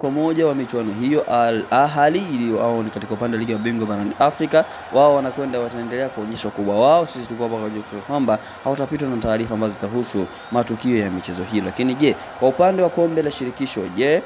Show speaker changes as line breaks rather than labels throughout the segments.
kwa moja wa michuano hiyo Al Ahly ilio katika upande wa ligi ya mabingwa barani Afrika, wao wataendelea kuonyesha ukubwa wao. Sisi tuko hapa kwa kwamba hawatapitwa na taarifa ambazo zitahusu matukio ya michezo hii. Lakini je, kwa upande wa kombe la shirikisho, je,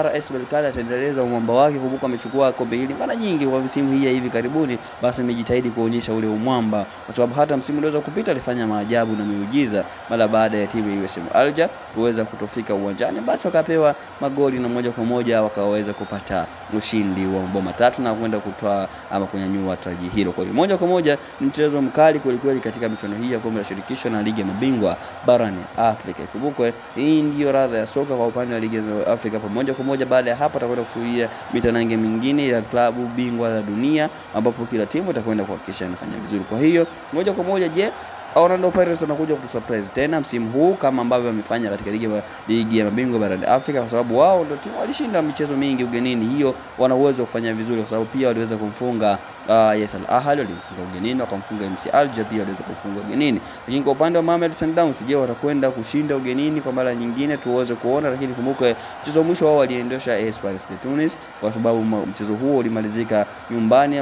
RS Berkane ataendeleza umwamba wake? Kumbuka amechukua kombe hili mara nyingi kwa msimu hii ya hivi karibuni, basi amejitahidi kuonyesha ule umwamba, kwa sababu hata msimu ulioweza kupita alifanya maajabu na miujiza mara baada ya timu ya USM Alger kuweza kutofika uwanjani, basi wakapewa magoli na moja kwa moja wakaweza kupata ushindi wa mabao matatu na kwenda kutoa ama kunyanyua taji hilo. Kwa hiyo moja kwa moja mchezo mkali kweli katika michuano hii ya kombe la shirikisho na ligi ya mabingwa barani Afrika. Kumbukwe hii ndio radha ya soka kwa upande wa ligi ya Afrika. Pamoja kwa moja baada ya hapa tutakwenda kushuhudia mitanange mingine ya klabu bingwa la dunia, ambapo kila timu itakwenda kuhakikisha inafanya vizuri. Kwa hiyo moja kwa moja, je, Orlando Pirates wanakuja kutusurprise tena msimu huu kama ambavyo wamefanya katika ligi ya mabingwa barani Afrika, kwa sababu wao ndio timu walishinda michezo mingi ugenini. Hiyo wana uwezo wa kufanya vizuri, kwa sababu pia waliweza kumfunga Al Ahly, walimfunga ugenini, wakamfunga MC Alger, pia waliweza kufunga ugenini. Lakini kwa upande wa Mamelodi Sundowns, je, watakwenda kushinda ugenini kwa mara nyingine? Tuweze kuona. Lakini kumbuka mchezo mwisho wao waliendesha Esperance de Tunis, kwa sababu mchezo huo ulimalizika nyumbani.